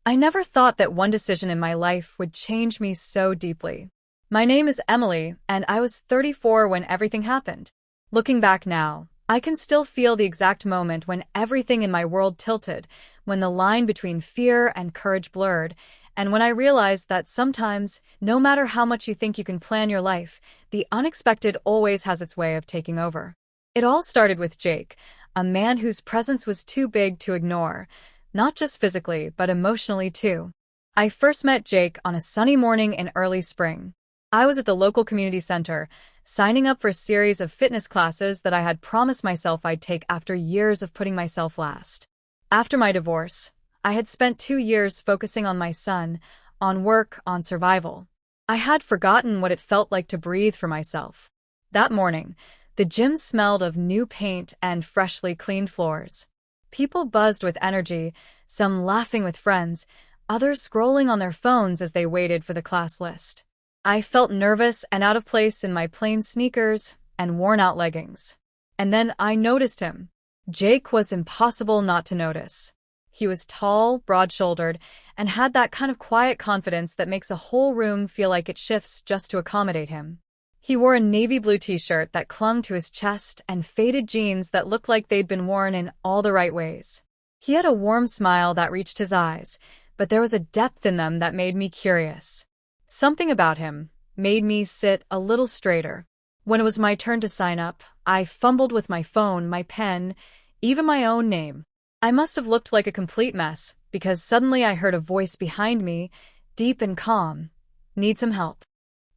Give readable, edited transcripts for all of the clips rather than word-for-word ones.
I never thought that one decision in my life would change me so deeply. My name is Emily, and I was 34 when everything happened. Looking back now, I can still feel the exact moment when everything in my world tilted, when the line between fear and courage blurred, and when I realized that sometimes, no matter how much you think you can plan your life, the unexpected always has its way of taking over. It all started with Jake, a man whose presence was too big to ignore, not just physically, but emotionally too. I first met Jake on a sunny morning in early spring. I was at the local community center, signing up for a series of fitness classes that I had promised myself I'd take after years of putting myself last. After my divorce, I had spent 2 years focusing on my son, on work, on survival. I had forgotten what it felt like to breathe for myself. That morning, the gym smelled of new paint and freshly cleaned floors. People buzzed with energy, some laughing with friends, others scrolling on their phones as they waited for the class list. I felt nervous and out of place in my plain sneakers and worn-out leggings. And then I noticed him. Jake was impossible not to notice. He was tall, broad-shouldered, and had that kind of quiet confidence that makes a whole room feel like it shifts just to accommodate him. He wore a navy blue t-shirt that clung to his chest and faded jeans that looked like they'd been worn in all the right ways. He had a warm smile that reached his eyes, but there was a depth in them that made me curious. Something about him made me sit a little straighter. When it was my turn to sign up, I fumbled with my phone, my pen, even my own name. I must have looked like a complete mess, because suddenly I heard a voice behind me, deep and calm. "Need some help?"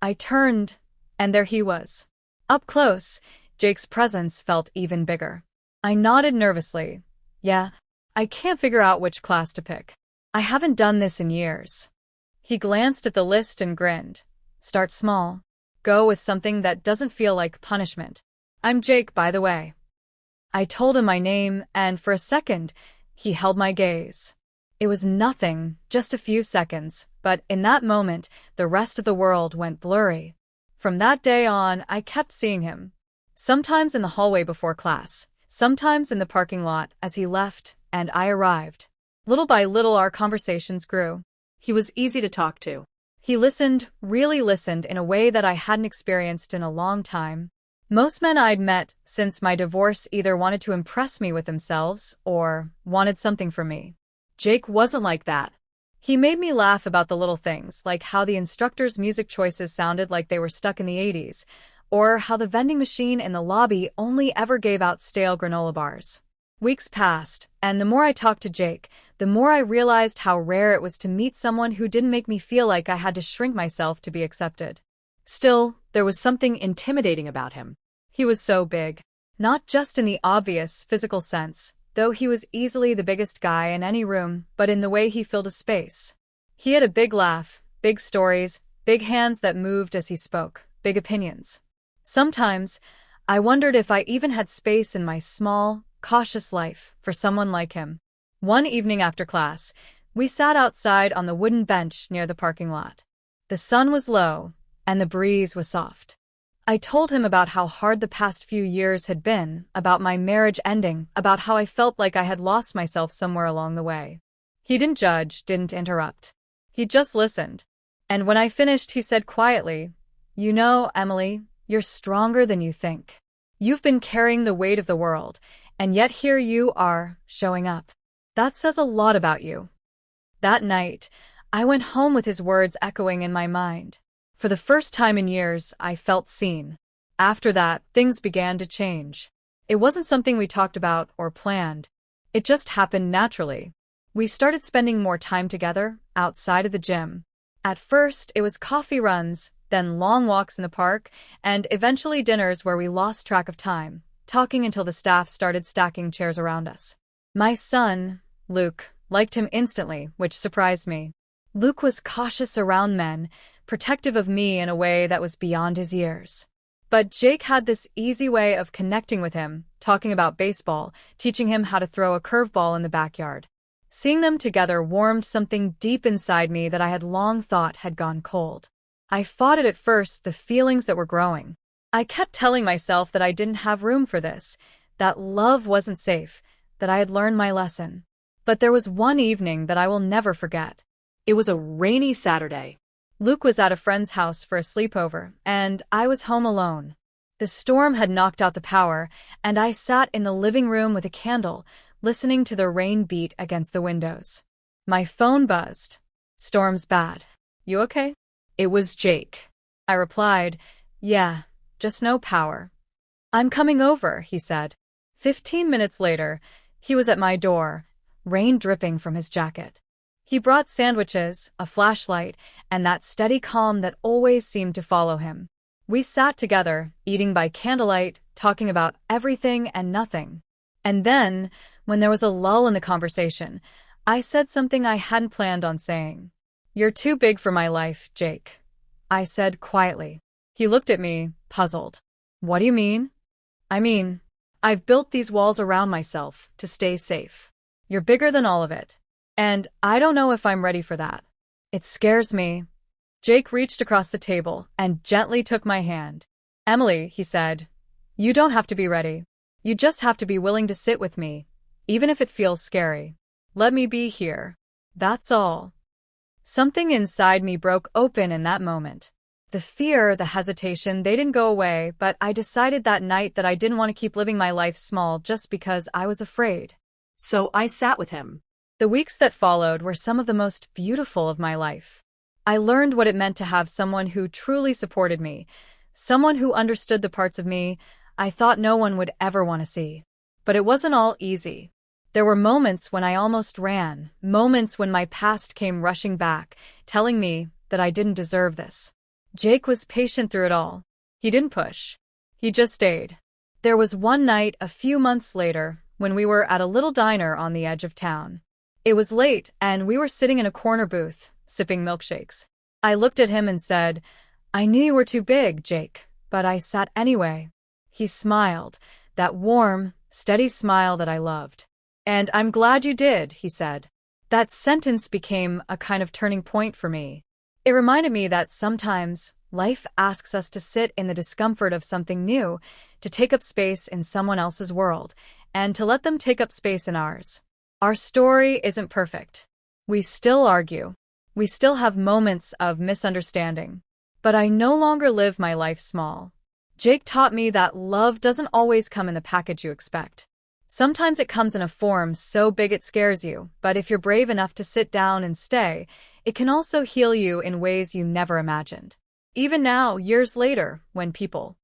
I turned, and there he was. Up close, Jake's presence felt even bigger. I nodded nervously. "Yeah, I can't figure out which class to pick. I haven't done this in years." He glanced at the list and grinned. "Start small. Go with something that doesn't feel like punishment. I'm Jake, by the way." I told him my name, and for a second, he held my gaze. It was nothing, just a few seconds, but in that moment, the rest of the world went blurry. From that day on, I kept seeing him. Sometimes in the hallway before class, sometimes in the parking lot as he left and I arrived. Little by little, our conversations grew. He was easy to talk to. He listened, really listened in a way that I hadn't experienced in a long time. Most men I'd met since my divorce either wanted to impress me with themselves or wanted something from me. Jake wasn't like that. He made me laugh about the little things, like how the instructor's music choices sounded like they were stuck in the 80s, or how the vending machine in the lobby only ever gave out stale granola bars. Weeks passed, and the more I talked to Jake, the more I realized how rare it was to meet someone who didn't make me feel like I had to shrink myself to be accepted. Still, there was something intimidating about him. He was so big. Not just in the obvious physical sense, though he was easily the biggest guy in any room, but in the way he filled a space. He had a big laugh, big stories, big hands that moved as he spoke, big opinions. Sometimes, I wondered if I even had space in my small, cautious life for someone like him. One evening after class, we sat outside on the wooden bench near the parking lot. The sun was low, and the breeze was soft. I told him about how hard the past few years had been, about my marriage ending, about how I felt like I had lost myself somewhere along the way. He didn't judge, didn't interrupt. He just listened. And when I finished, he said quietly, "You know, Emily, you're stronger than you think. You've been carrying the weight of the world, and yet here you are, showing up. That says a lot about you." That night, I went home with his words echoing in my mind. For the first time in years, I felt seen. After that, things began to change. It wasn't something we talked about or planned. It just happened naturally. We started spending more time together, outside of the gym. At first, it was coffee runs, then long walks in the park, and eventually dinners where we lost track of time, talking until the staff started stacking chairs around us. My son, Luke, liked him instantly, which surprised me. Luke was cautious around men, protective of me in a way that was beyond his years. But Jake had this easy way of connecting with him, talking about baseball, teaching him how to throw a curveball in the backyard. Seeing them together warmed something deep inside me that I had long thought had gone cold. I fought it at first, the feelings that were growing. I kept telling myself that I didn't have room for this, that love wasn't safe, that I had learned my lesson. But there was one evening that I will never forget. It was a rainy Saturday. Luke was at a friend's house for a sleepover, and I was home alone. The storm had knocked out the power, and I sat in the living room with a candle, listening to the rain beat against the windows. My phone buzzed. "Storm's bad. You okay?" It was Jake. I replied, "Yeah, just no power." "I'm coming over," he said. 15 minutes later, he was at my door, rain dripping from his jacket. He brought sandwiches, a flashlight, and that steady calm that always seemed to follow him. We sat together, eating by candlelight, talking about everything and nothing. And then, when there was a lull in the conversation, I said something I hadn't planned on saying. "You're too big for my life, Jake," I said quietly. He looked at me, puzzled. "What do you mean?" "I mean, I've built these walls around myself to stay safe. You're bigger than all of it. And I don't know if I'm ready for that. It scares me." Jake reached across the table and gently took my hand. "Emily," he said, "you don't have to be ready. You just have to be willing to sit with me, even if it feels scary. Let me be here. That's all." Something inside me broke open in that moment. The fear, the hesitation, they didn't go away, but I decided that night that I didn't want to keep living my life small just because I was afraid. So I sat with him. The weeks that followed were some of the most beautiful of my life. I learned what it meant to have someone who truly supported me, someone who understood the parts of me I thought no one would ever want to see. But it wasn't all easy. There were moments when I almost ran, moments when my past came rushing back, telling me that I didn't deserve this. Jake was patient through it all. He didn't push. He just stayed. There was one night a few months later when we were at a little diner on the edge of town. It was late, and we were sitting in a corner booth, sipping milkshakes. I looked at him and said, "I knew you were too big, Jake, but I sat anyway." He smiled, that warm, steady smile that I loved. "And I'm glad you did," he said. That sentence became a kind of turning point for me. It reminded me that sometimes life asks us to sit in the discomfort of something new, to take up space in someone else's world, and to let them take up space in ours. Our story isn't perfect. We still argue. We still have moments of misunderstanding. But I no longer live my life small. Jake taught me that love doesn't always come in the package you expect. Sometimes it comes in a form so big it scares you, but if you're brave enough to sit down and stay, it can also heal you in ways you never imagined. Even now, years later, when people